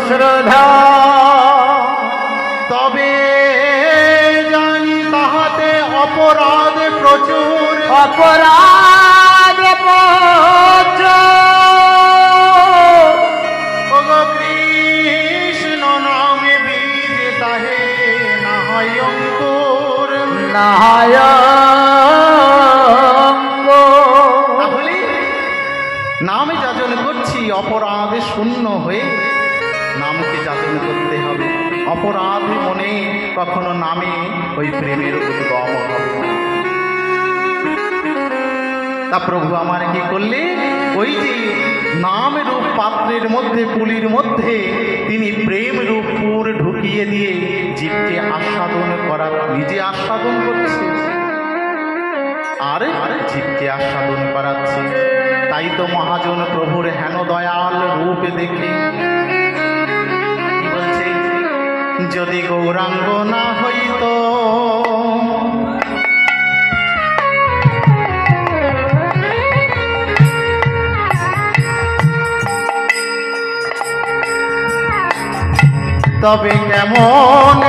শ্রদ্ধা তবে জানি তাহাতে অপরাধ প্রচুর অপরাধ কৃষ্ণ নামে বীজ তাহে নাহায় অঙ্কুর নাহায় তাহলে নামে যাজন করছি অপরাধে শূন্য হয়ে নামকে যাজন করতে হবে। অপরাধ মনে কখনো নামে ওই প্রেমের উদ্গম হবে না। তা প্রভু আমার কি করলে ওই যে নাম রূপ পাত্রের মধ্যে পুলির মধ্যে তিনি প্রেম রূপ পুর ঢুকিয়ে দিয়ে জীবকে আস্বাদন করা, নিজে আস্বাদন করছে আর জীবকে আস্বাদন করাচ্ছে। তাই তো মহাজন প্রভুর হেন দয়াল রূপ দেখে কি বলছে, যদি গৌরাঙ্গ না হইত তবে কেমন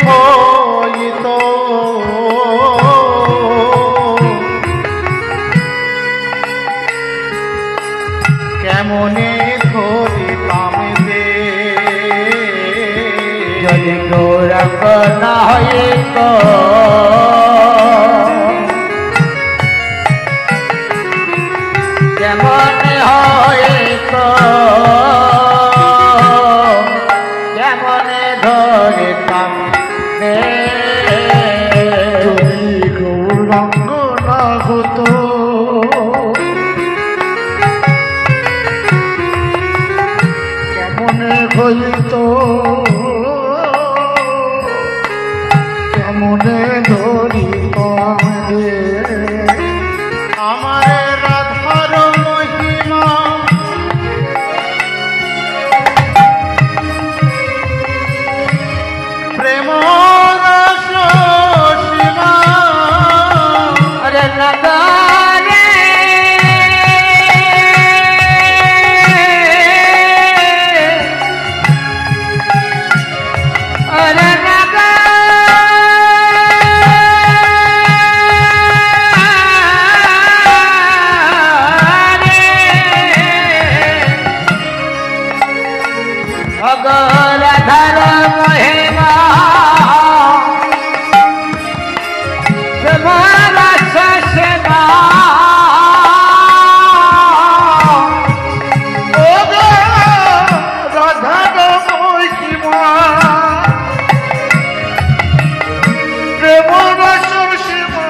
হইত, কেমনে ধরিতাম দে, যদি গৌরাঙ্গ না হইত কেমন হইত, কেমনে ধরিতাম দে, যদি গৌরাঙ্গ না হতো কেমনে হইত, কেমনে ধরিতাম দে। আমার রাধার মহিমা প্রেম রস সীমা, আরে রাধা রে আরে রাধা রে অগর রাধার মহিমা তোমারা সেবা ও গো রাধার মহিমা প্রেম রস সীমা,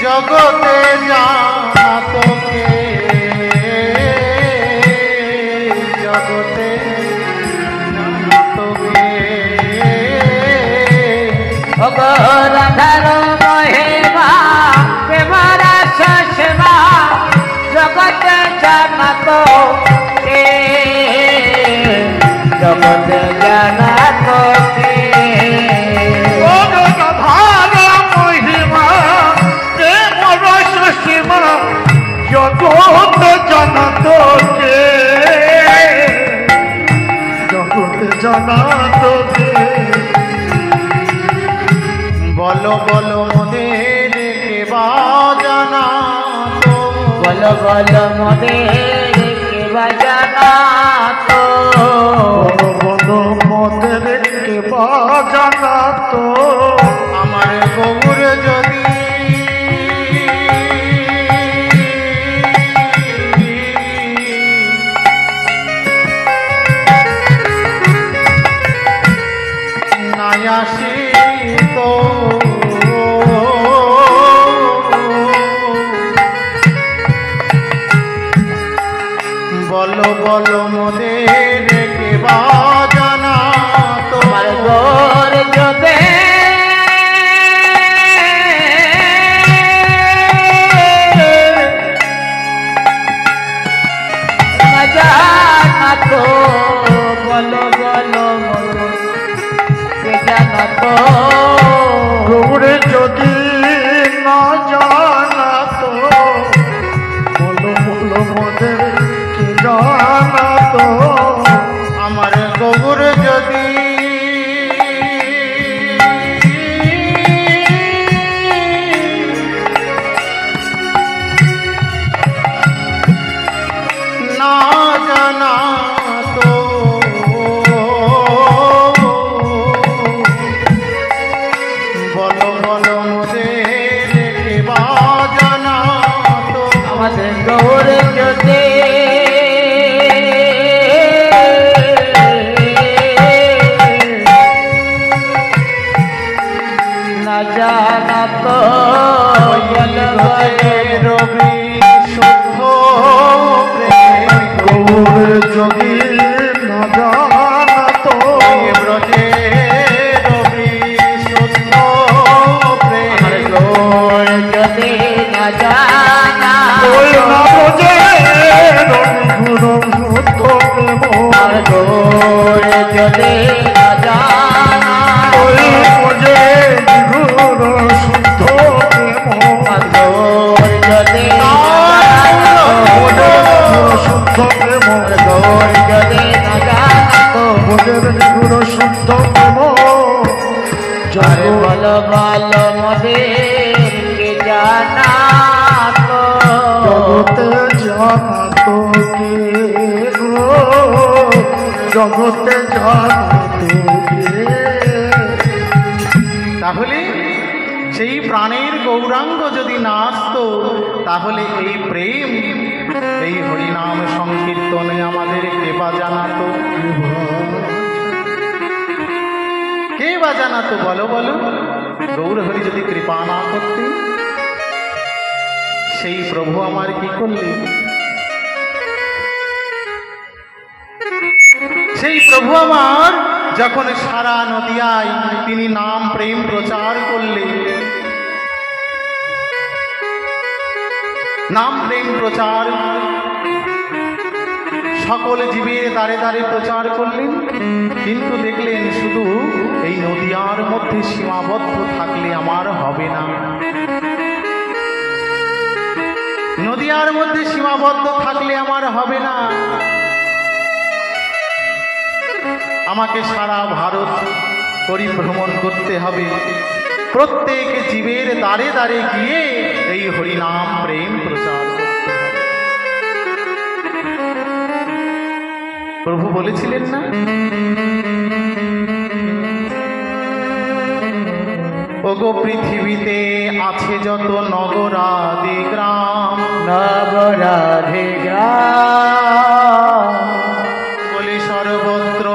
জগতে জানাত কে, জগতে জানাত কে, অগর রাধার মহিমা তোমারা সেবা জগতে জানাত কে, জগতে জানাত কে, ও গো রাধার মহিমা প্রেম রস সীমা, জগতে জানাত কে, জগতে জানাত কে। বলো বলো মোদের কেবা জানাত, বলো বলো মোদের কেবা জানাত, বলো মোদের কেবা জানাত। আমার গৌর যদি নাই আসিত, বলো বলো মোদের কেবা জানাত। তোমার গোর যদি জানাত, বলো বলো কে জানাত, গৌরে যদি না জানাত, বলো বলো মোদের কে জানাত। যদি না জানাত রবি শুদ্ধ প্রেম গৌর যদি না জানাত ব্রজে রবি শুদ্ধ প্রেম গৌর যদি না জানা গৌর যদি না জানা গৌর যদি গৌর যদি না জানা শুদ্ধ প্রেম আরে বল বল মোদেরকে জানা তো জগতে জানাত কে গো জগতে জানাত কে। তাহলে সেই প্রাণের গৌরাঙ্গ যদি না আসতো তাহলে এই প্রেম এই হরিনাম সংকীর্তনে আমাদের কে বা জানাতো, কে বা জানাতো বলো বলো। গৌর হরি যদি কৃপা না করতে সেই প্রভু আমার কি করলে, সেই প্রভু আমার যখন সারা নদিয়ায় তিনি নাম প্রেম প্রচার করলেন, নাম প্রেম প্রচার সকল জীবের দ্বারে দ্বারে প্রচার করলেন, কিন্তু দেখলেন শুধু এই নদিয়ার মধ্যে সীমাবদ্ধ থাকলে আমার হবে না। নদিয়ার মধ্যে সীমাবদ্ধ থাকলে আমার হবে না, আমাকে সারা ভারত পরিভ্রমণ করতে হবে, প্রত্যেক জীবের দ্বারে দ্বারে গিয়ে এই হরিনাম প্রেম প্রচার করতে হবে। প্রভু বলেছিলেন না, ওগো পৃথিবীতে আছে যত নগরাদি গ্রাম, নবরাধে গ্রাম বলি সর্বত্র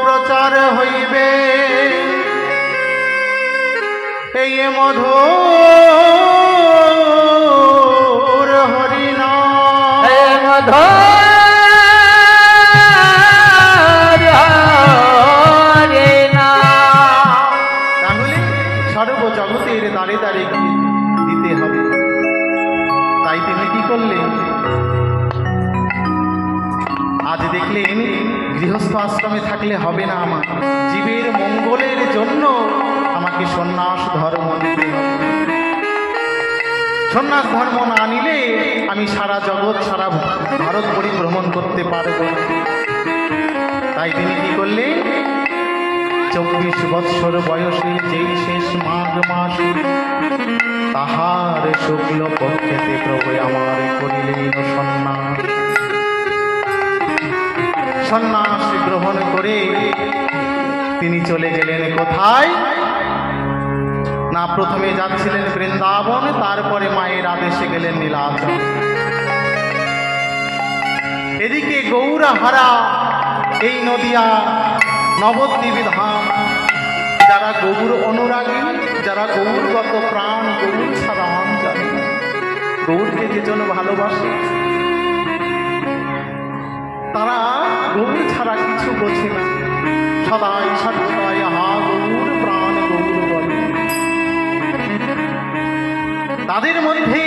প্রচার হইবে এই মধুর হরিনাম। তাহলে সর্বজগতের দাঁড়ে দাঁড়ে গিয়ে দিতে হবে। তাই তিনি কি করলেন, আজ দেখলেন গৃহস্থ আশ্রমে থাকলে হবে না, আমার জীবের মঙ্গলের জন্য আমাকে সন্ন্যাস ধর্ম নিতে হবে। সন্ন্যাস ধর্ম না নিলে আমি সারা জগৎ সারা ভারত পরিভ্রমণ করতে পারব না। তাই তিনি কি করলেন, 24 বৎসর বয়সে যেই শেষ মাঘ মাসে তাহার শুক্ল পক্ষেতে প্রভু আমার করিলেন সন্ন্যাস। সন্ন্যাস গ্রহণ করে তিনি চলে গেলেন কোথায় না, প্রথমে যাচ্ছিলেন বৃন্দাবন, তারপরে মায়ের আদেশে গেলেন নীলাচল। এদিকে গৌরহারা এই নদিয়া নবদ্বীপ ধাম, যারা গৌর অনুরাগী, যারা গৌরগত প্রাণ, গৌর ছাড়া জানে, গৌরকে যে জন্য ভালোবাসে, তারা গৌর ছাড়া কিছু বোঝে না, সদাই সর্বদাই হা গৌর প্রাণ গৌর বলে। তাদের মধ্যে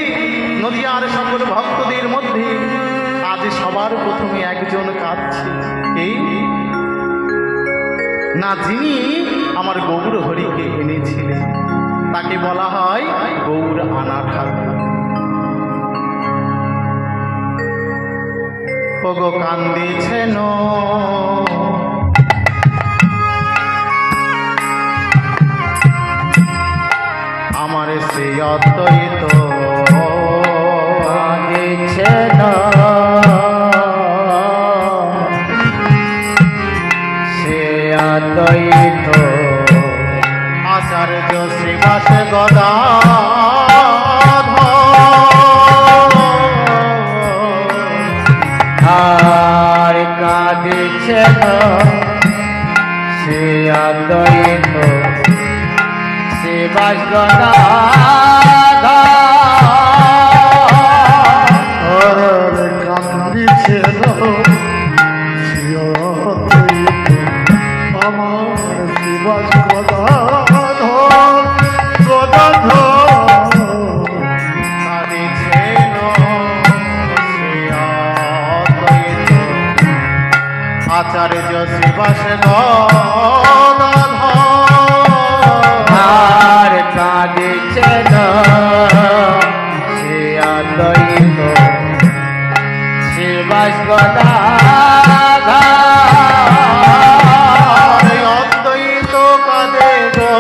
নদিয়ার সকল ভক্তদের মধ্যে আজ সবার প্রথমে একজন কাঁদছে, এই না যিনি আমার গৌর হরিকে এনেছিলেন, তাকে বলা হয় গৌর আনা ঠাকুর। ওগো কান্দিছেন আমার সে অদ্বৈত, কাঁদিছেন সে অদ্বৈত আচার্য শ্রীবাস গদাধর দিচ্ছেন সে অদ্বৈত শিবাস গদাধর কান্দিছেন আমার শিবাস গদাধর কাঁদিছেন সে অদ্বৈত আচার্য শিবাস গদাধর আর কাঁদিছেন সে অদ্বৈত শিবাস গদাধর অদ্বৈত কাঁদে গো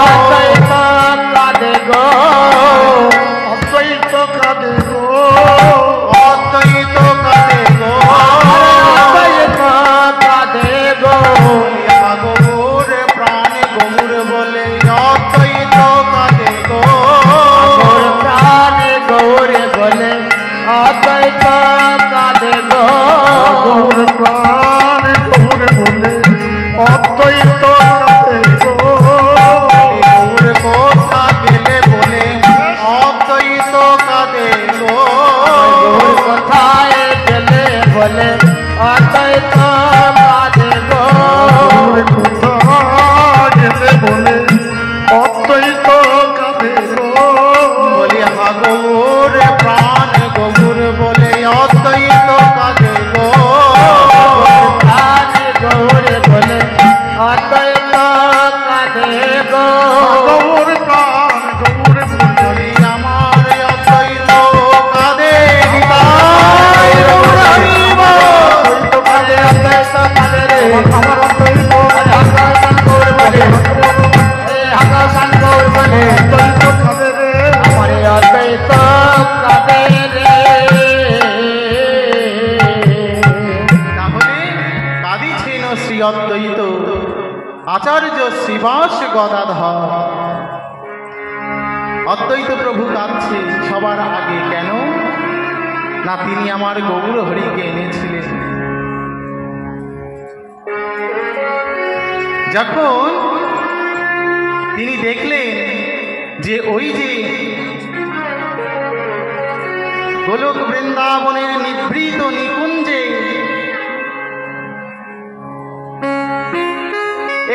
অদ্বৈত কাঁদে গো অদ্বৈত কাঁদে গো অদ্বৈত কাঁদে গো অদ্বৈত কাঁদে গো গৌর প্রাণ গৌর বলে অদ্বৈত কাঁদে গো গৌর প্রাণ গৌর বলে অদ্বৈত কাঁদে গো গৌর প্রাণ গৌর বলে অদ্বৈত কাঁদে গো গৌর কোথা গেলে বলে অদ্বৈত কাঁদে গো গৌর কোথায় গেলে বলে অদ্বৈত কাঁদে গো গৌর কোথায় গেলে বলে অদ্বৈত কাঁদে গো বলি হা গৌর প্রাণ গৌর বলে অদ্বৈত কাঁদে গো প্রাণ গৌর বলে অদ্বৈত কাঁদে গো গৌর প্রাণ গৌর বলে বলি আমার অদ্বৈত কাঁদে নিতাই গৌর হরি বল। কাঁদে অদ্বৈত কাঁদে রে আমার অদ্বৈত হাগাসান গৌর বলে হাগাসান গৌর বলে অদ্বৈত কাঁদে রে আমার অদ্বৈত কাঁদে রে তাহলে কাঁদিছেন শ্রী অদ্বৈত আচার্য শিবাস গদাধর অদ্বৈত প্রভু কাঁদছে সবার আগে কেন না তিনি আমার গৌর হরিকে এনেছিলেন যখন তিনি দেখলেন যে ওই যে গোলক বৃন্দাবনের নিভৃত নিকুঞ্জে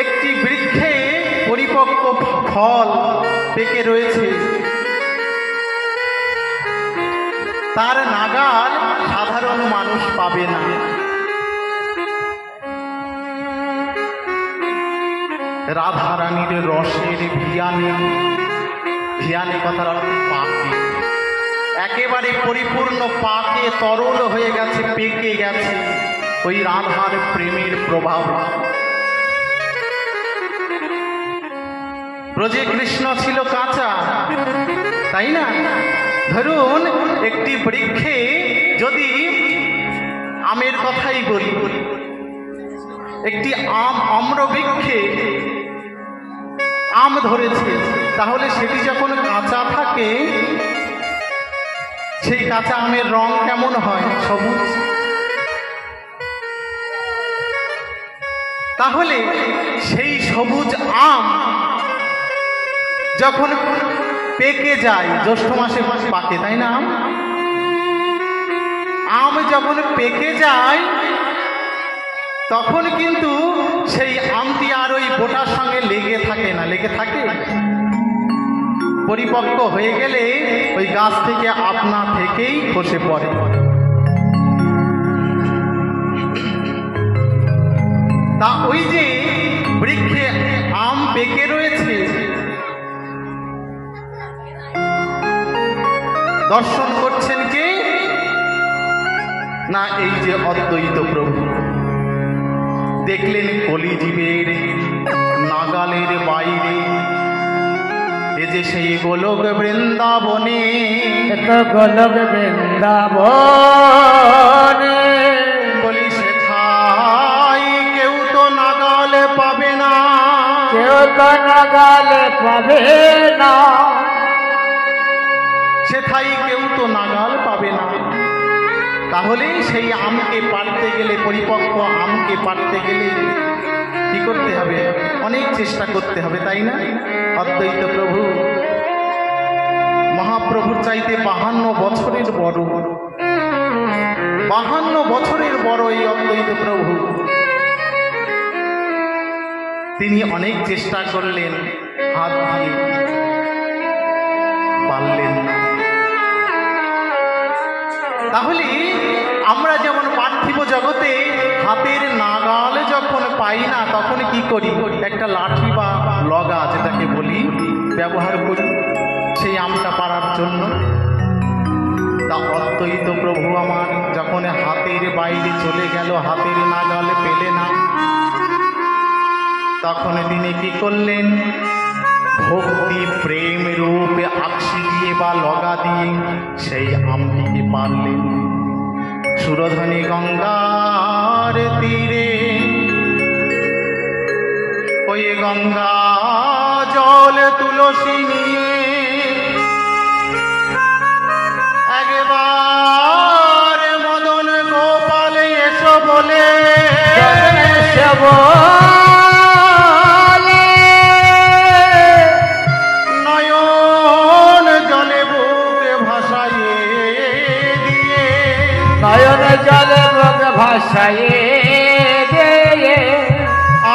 একটি বৃক্ষে পরিপক্ক ফল পেকে রয়েছে তার নাগাল সাধারণ মানুষ পাবে না রাধারানীর রসের ভিয়ানে ভিয়ানে কথার অর্থ পাকে একেবারে পরিপূর্ণ পাকে তরল হয়ে গেছে পেকে গেছে ওই রাধার প্রেমের প্রভাব ব্রজে কৃষ্ণ ছিল কাঁচা তাই না ধরুন একটি বৃক্ষে যদি আমের কথাই বলি একটি আম্র বৃক্ষে আম ধরেছে তাহলে সেটি যখন কাঁচা থাকে সেই কাঁচা আমের রং কেমন হয় সবুজ তাহলে সেই সবুজ আম যখন পেকে যায় জ্যৈষ্ঠ মাসে পাকে তাই না আম যখন পেকে যায় তখন কিন্তু সেই আমটি আর ওই বোটার সঙ্গে লেগে থাকে না লেগে থাকে পরিপক্ক হয়ে গেলে ওই গাছ থেকে আপনা থেকেই খসে পড়ে তা ওই যে বৃক্ষে আম পেকে রয়েছে দর্শন করছেন কে না এই যে অদ্বৈত প্রভু দেখলেন কলিজীবের নাগালের বাইরে এ যে সেই গোলক বৃন্দাবনে তো গোলক বৃন্দাবনে বলি সেথায় কেউ তো নাগালে পাবে না কেউ তো নাগালে পাবে না সেথায় কেউ তো নাগাল পাবে না তাহলে সেই আমকে পাড়তে গেলে, পরিপক্ক আমকে পাড়তে গেলে কি করতে হবে? অনেক চেষ্টা করতে হবে, তাই না? অদ্বৈত প্রভু মহাপ্রভুর চাইতে 52 বছরের বড়, 52 বছরের বড় এই অদ্বৈত প্রভু। তিনি অনেক চেষ্টা করলেন, হাত দিয়ে পারলেন না। তাহলে আমরা যেমন পার্থিব জগতে হাতের নাগাল যখন পাই না, তখন কি করি? একটা লাঠি বা লগা যেটাকে বলি ব্যবহার করি সেই আমটা পাড়ার জন্য। তা অদ্বৈত প্রভু আমার যখন হাতের বাইরে চলে গেল, হাতের নাগাল পেলে না, তখন তিনি কি করলেন? ভক্তি প্রেম রূপে আকশি দিয়ে বা লগা দিয়ে সেই আমটিকে পারলেন। সুরধনী গঙ্গার তীরে ওই গঙ্গা জল তুলসী নিয়ে একবার মদন গোপাল এসো বলে নয়ন জলে বুক ভাসাইয়ে দিয়ে, নয়ন জলে বুক ভাসাইয়ে দিয়ে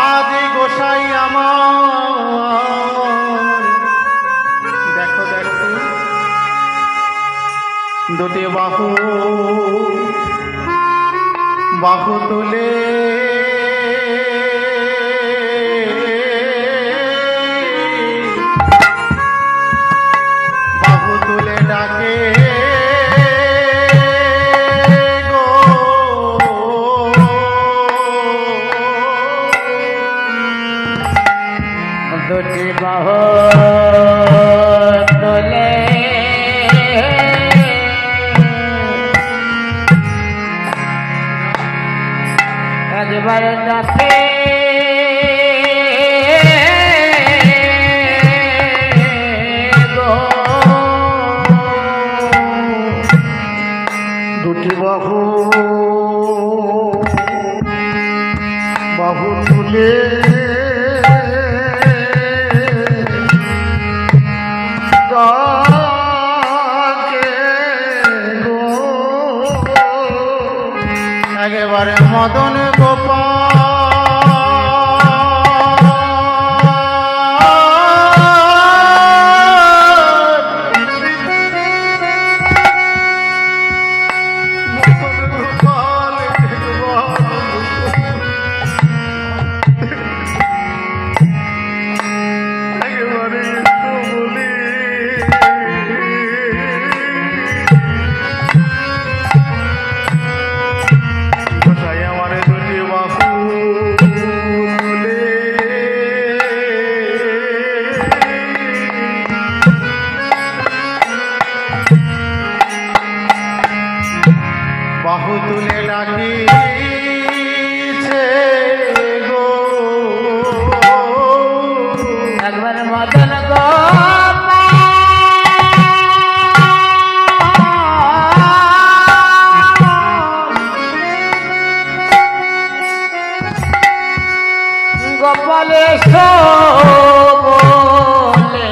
আজ গোসাই আমার দেখো দেখো দুটি বাহু বাহু তুলে বাহু তুলে ডাকে গো, দুটি বাহু তোলে একবার ডাকে গো, দুটি বাহু বাহু তুলে ডাকে গো, একেবারে মদন গোপাল একেবারে একটু বলি গোসাই আমার দুটি বাহু তুলে বাহু তুলে ডাকিছে গো, একবার মদন গোপালেশো বলে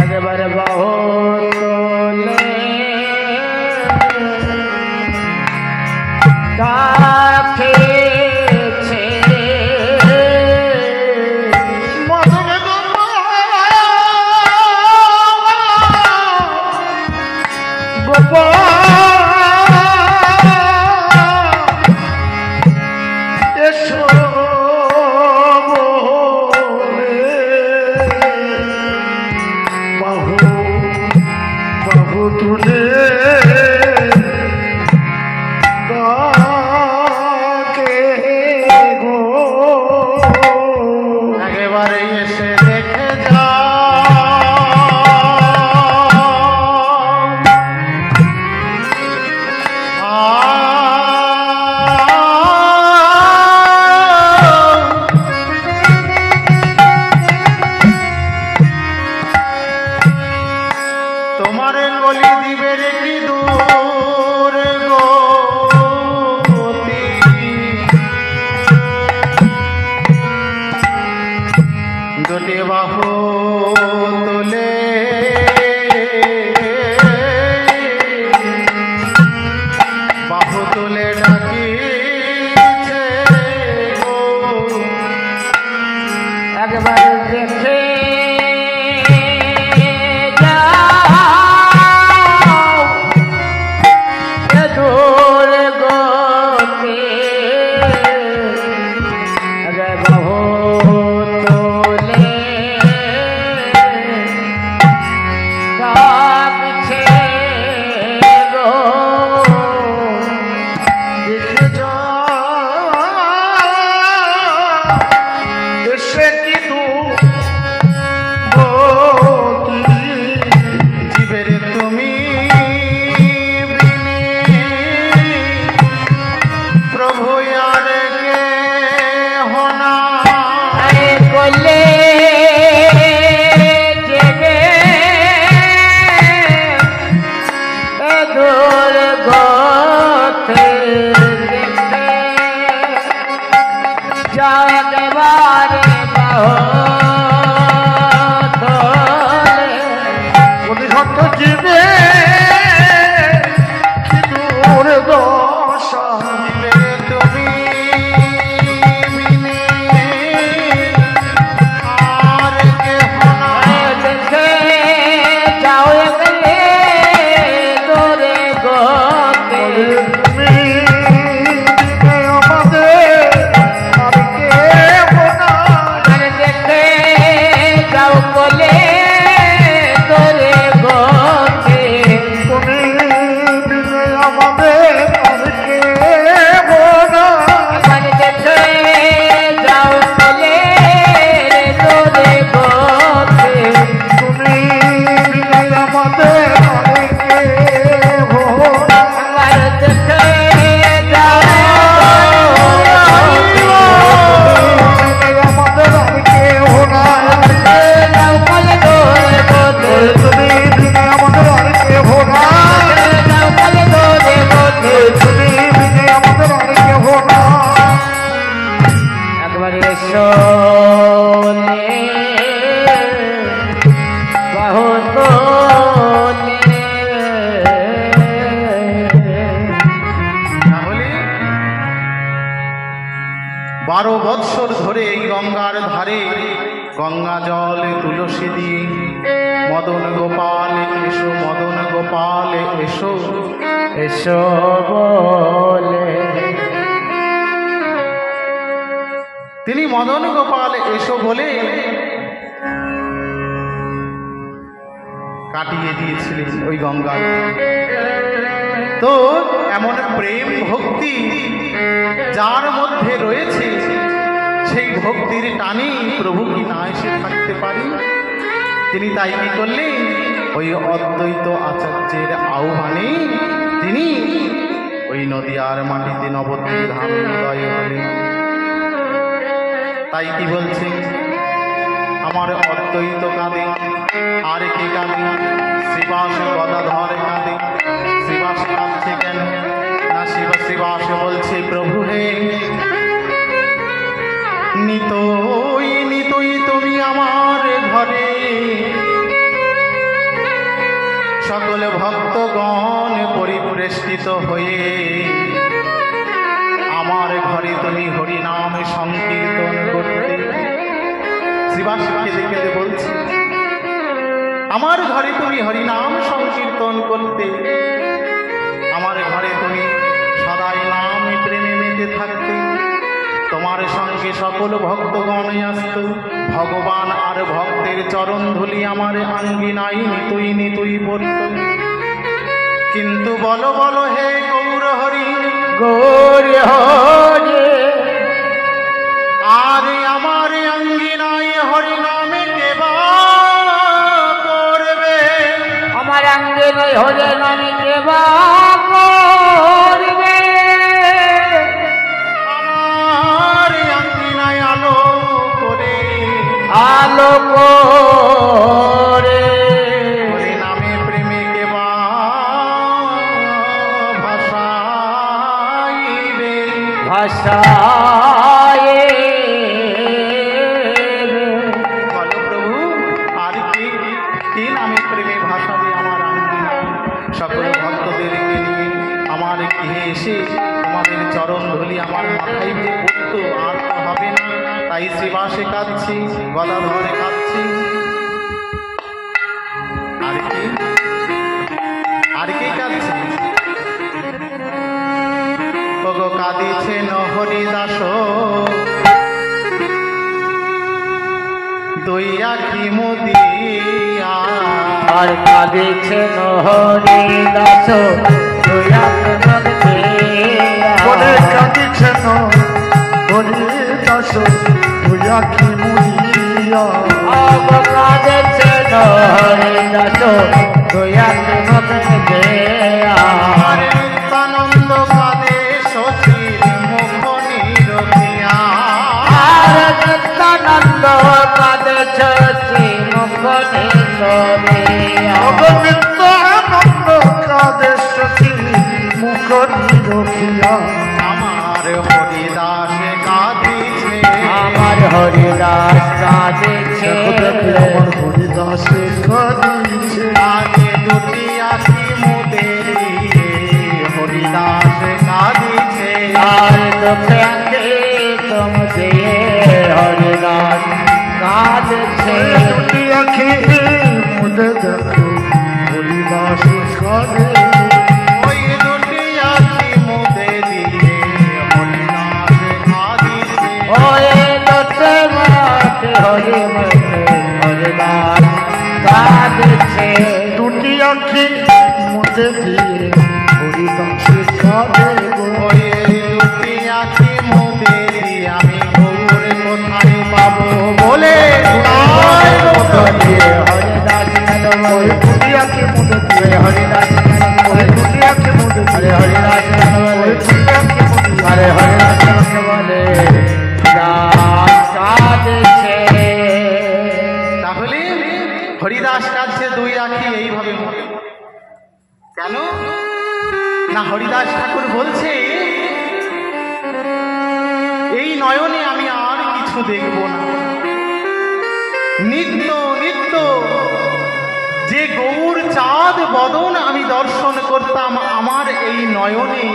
একবার বাহু তোলে তোলে বাহু তোলে ডাকিছে গো একবার দেখে গঙ্গা জল তুলসী দিয়ে মদন গোপাল এসো, মদন গোপাল এসো এসো বলে তিনি মদন গোপাল এসো বলে কাটিয়ে দিয়েছিলেন ওই গঙ্গায়। তো এমন প্রেম ভক্তি যার মধ্যে রয়েছে, সেই ভক্তির টানে প্রভু কি না এসে থাকতে পারি। তিনি তাই কি করলেন, ওই অদ্বৈত আচার্যের আহ্বানে তিনি ওই নদিয়ার মাটিতে নবদ্বীপ ধাম উদয় হলেন। তাই কি বলছেন, আমার অদ্বৈত কাঁদে আর কে কাঁদে, শ্রীবাস গদাধর কাঁদে। শ্রীবাস কাঁদছে কেন না, শ্রীবাস বলছে প্রভু হে নিতই নিতই তুমি আমার ঘরে, সকল ভক্তগণ পরিবেষ্টিত হয়ে আমার ঘরে তুমি হরিনাম সংকীর্তন করতে। শ্রীবাস কেঁদে কেঁদে বলছি, আমার ঘরে তুমি হরিনাম সংকীর্তন করতে, আমার ঘরে তুমি সদাই নাম প্রেমে মেতে থাকতে, তোমার সঙ্গে সকল ভক্তগণ আসত, ভগবান আর ভক্তের চরণ ধুলি আমার আঙ্গিনাই নিতুই নিতুই পড়ত। কিন্তু বলো বলো হে গৌর হরি, গৌর হরি আর আমার আঙ্গিনাই হরি নামে কেবা করবে, আমার আঙ্গে নয় হরে নামে কেবা করবে, আমার আঙ্গিনায় আলো করে আলো করে হরি নামে প্রেমে কেবা ভাষাইবে, ভাষায়। বলো প্রভু আর এসে তোমাদের চরণ ধুলি আমার মাথায় যে পড়তো, আর তো হবে না, তাই শ্রীবাসে কাঁদছি, গদাধরে কাঁদছি। আর কি কাঁদছি? ওগো কাঁদিছেন হরিদাস দুই আখি মুদিয়া, আর কাঁদিছেন হরিদাস দুই আখি মুদিয়া, বলে কাঁদিছেন হরিদাস দুই আখি মুদিয়া, কাঁদিছেন হরিদাস দুই আখি মুদিয়া। আর নিত্যানন্দ কাঁদে শশীর মুখ নিরখিয়া, আর নিত্যানন্দ কাঁদিছে মুখ নিরখিয়া। নিত্যানন্দ কাঁদে শশী মুখ নিরখিয়া, আমার হরিদাস কাঁদিছে, আমার হরিদাস কাঁদিছে, আমার হরিদাসে কাঁদিছে, আগে দুটি আখি মুদে হরিদাস কাঁদিছে, আর দুঃখে আঁখি তুম দিয়ে হরিদাস কাঁদিছে। দুটি আখি মুদে দেখো হরিদাসে কাঁদে, ওই দুটি আখি মুদে দিয়ে হরিদাস কাঁদিছে, ওই দুটি মাতে হরি মতে হরিদাস কাঁদিছে। দুটি আখি মুদে দিয়ে হরিদাসে কাঁদে গো, ওই দুটি আখি মুদে দিয়ে আমি গৌর কোথায় পাবো বলে তাই হরিদাস ওই দুটি আখি মুদে দিয়ে হরিদাস ওই দুটি আখি মুদে দিয়ে হরিদাস ওই দুটি আখি মুদে দিয়ে আরে হরিদাস বলে কাঁদিছে। তাহলে হরিদাস কাঁদছে দুই আখি এইভাবে মরে। কেন না, হরিদাস ঠাকুর বলছে এই নয়নে আমি আর কিছু দেখব না। নিত্য নিত্য যে গৌর চাঁদ বদন আমি দর্শন করতাম আমার এই নয়নে,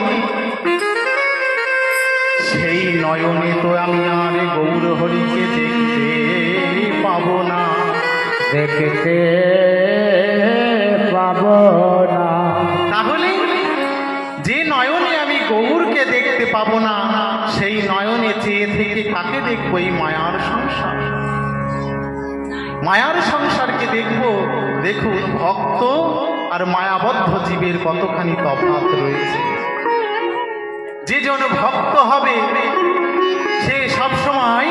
সেই নয়নে তো আমি আর গৌর হরিকে দেখতে পাবো না, দেখতে পাবো না। তাহলে যে নয়নে আমি গৌরকে দেখতে পাবো না, সেই নয়নে চেয়ে থেকে কাকে দেখবো? এই মায়ার সংসার, মায়ার সংসারকে দেখবো। দেখুন ভক্ত আর মায়াবদ্ধ জীবের কতখানি তফাৎ রয়েছে। যে জন ভক্ত হবে সে সবসময়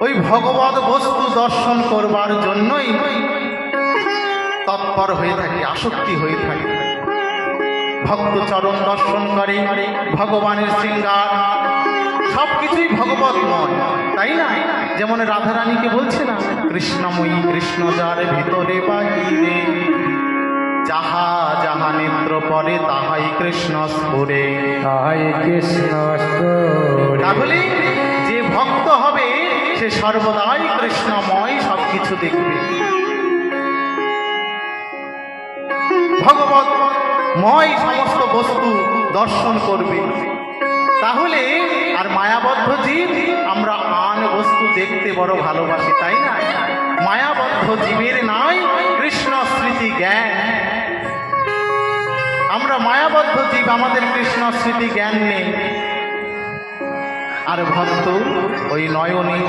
ওই ভগবত বস্তু দর্শন করবার জন্যই তৎপর হয়ে থাকে, আসক্তি হয়ে থাকে। ভক্ত চরণ দর্শন করে, ভগবানের শৃঙ্গার সবকিছুই ভগবতময়, তাই না? যেমন রাধারানীকে বলছে না, কৃষ্ণময়ী কৃষ্ণ যার ভিতরে বাহিরে, যাহা যাহা নেত্র পরে তাহাই কৃষ্ণ স্ফুরে, তাই কৃষ্ণ স্ফুরে। তাহলে যে ভক্ত হবে সে সর্বদাই কৃষ্ণময় সবকিছু দেখবে, ভগবতময় সমস্ত বস্তু দর্শন করবে। তাহলে আর মায়াবদ্ধ জীব আমরা আন বস্তু দেখতে বড় ভালোবাসি, তাই না? মায়াবদ্ধ জীবের নাই কৃষ্ণ স্মৃতি জ্ঞান। আমরা মায়াবদ্ধ জীব, আমাদের কৃষ্ণ স্মৃতি জ্ঞান নেই। আর ভক্ত ওই নয়নে,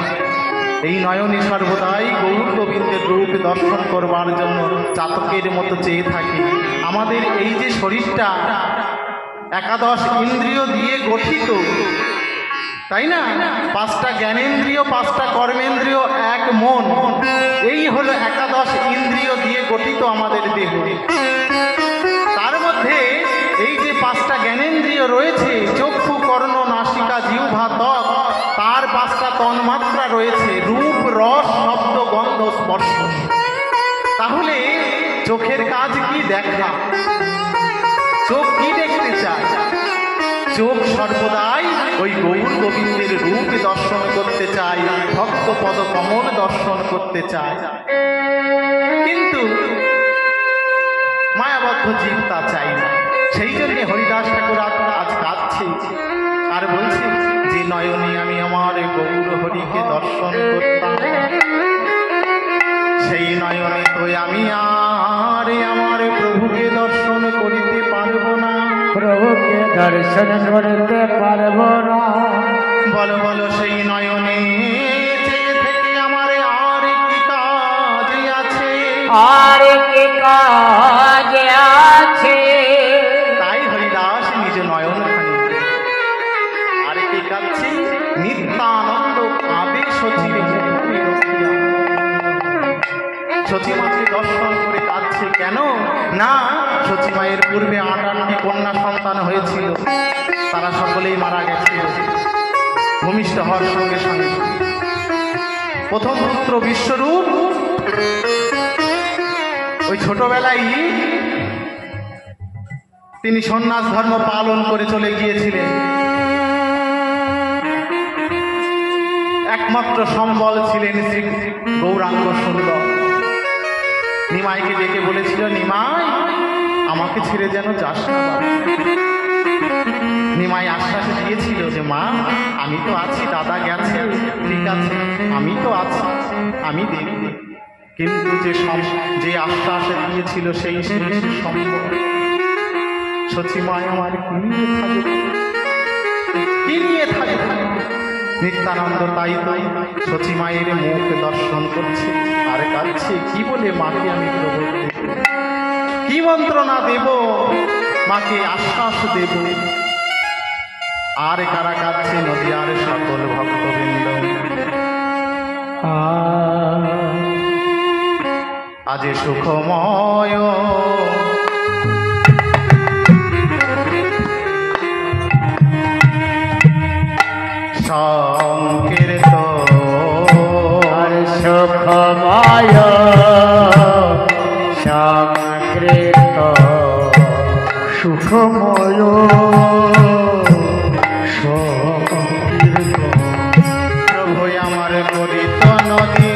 এই নয়নে সর্বদাই গৌর গোবিন্দের রূপ দর্শন করবার জন্য চাতকের মতো চেয়ে থাকে। আমাদের এই যে শরীরটা একাদশ ইন্দ্রিয় দিয়ে গঠিত, তাই না? পাঁচটা জ্ঞানেন্দ্রিয়, পাঁচটা কর্মেন্দ্রিয়, এক মন, এই হলো একাদশ ইন্দ্রিয় দিয়ে গঠিত আমাদের দেহ। তার মধ্যে এই যে পাঁচটা জ্ঞানেন্দ্রিয় রয়েছে, চক্ষু, কর্ণ, নাসিকা, জিহ্বা, ত্বক, তার পাঁচটা তন্মাত্রা রয়েছে, রূপ, রস, শব্দ, গন্ধ, স্পর্শ। তাহলে চোখের কাজ কি? দেখা। চোখ কি দেখতে চায়? চোখ সর্বদাই ওই গৌর গোবিন্দের রূপ দর্শন করতে চায়, ভক্ত পদ কমল দর্শন করতে চায়। কিন্তু মায়াবদ্ধ জীব তা চাই না। সেই জন্যে হরিদাস ঠাকুর আজ কাঁদছে আর বলছে যে নয়নে আমি আমার গৌর হরিকে দর্শন করতাম, সেই নয়নে তো আমি আর আমার প্রভুকে দর্শন করিতে পারবো না। প্রভুকে দর্শন করতে পারবো না। বলো বলো সেই নয়নে চেয়ে থেকে আমার আর কি কাজ আছে? আর কি কাজ আছে? তাই হরিদাস নিজ নয়ন আর কি কাঁদছে? নিত্যানন্দ কাঁদে সচির মুখে রখিয়া। সচিমাকে দর্শন করে কাঁদছে কেন? না, সচিমায়ের পূর্বে 8টি কন্যা সন্তান হয়েছিল, তারা সকলেই মারা গেছিল ভূমিষ্ঠ হওয়ার সঙ্গে সঙ্গে। প্রথম পুত্র বিশ্বরূপ ওই ছোটবেলায় তিনি সন্ন্যাস ধর্ম পালন করে চলে গিয়েছিলেন। একমাত্র সম্বল ছিলেন শ্রী গৌরাঙ্গ সুন্দর। নিমাইকে ডেকে বলেছিল, নিমাই আমাকে ছেড়ে যেন যাস না বাবা। নিমাই আশ্বাস দিয়েছিল যে মা আমি তো আছি, দাদা গেছে, ঠিক আছে আমি তো আছি, আমি দেখব। কিন্তু যে আশ্বাস দিয়েছিল সেই সম্ভব সচিমায় আমার কি নিয়ে থাকবে? নিত্যানন্দ তাই সচিমায়ের মুখ দর্শন করছে আর কাঁদছে। কি বলে মাকে আমি প্রবোধ দেব, কি মন্ত্রণা দেব, মাকে আশ্বাস দেব? আর কারা কাঁদছে? নদীয়ার সকল ভক্তবৃন্দ। আজ সুখময় সংকীর্তন সুখময় সংকীর্তন সুখময় প্রভু আমার করিত নদী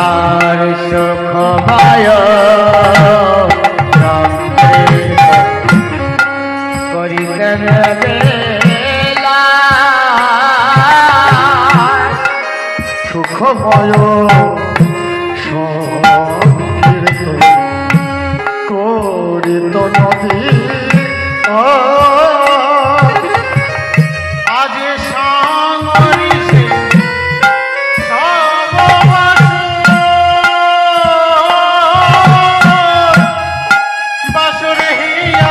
আর সুখময় করিতেন বেলা সুখময় সংকীর্তন করিত নদী আজ সাঙ্গরিষে বাসরে হিয়া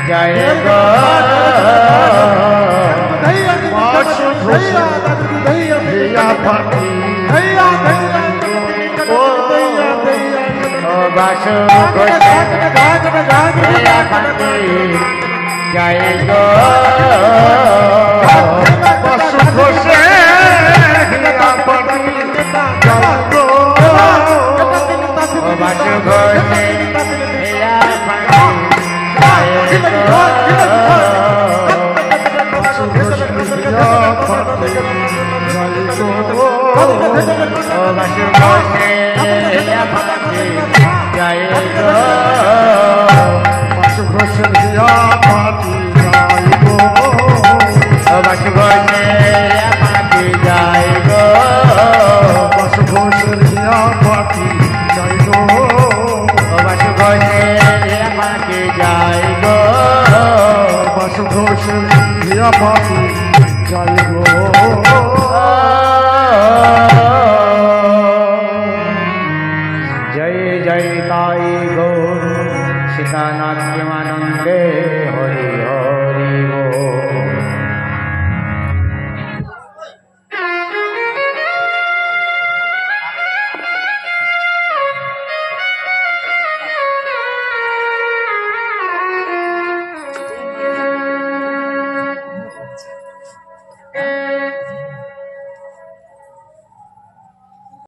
জয় গো বাসু ঘোষের পাটি ও বাসু ঘোষের পাটি জয় গো বাসু ঘোষের পাটি ও বাসু ঘোষের जय जय ताई गौर सीतानाथ प्रेमानंदे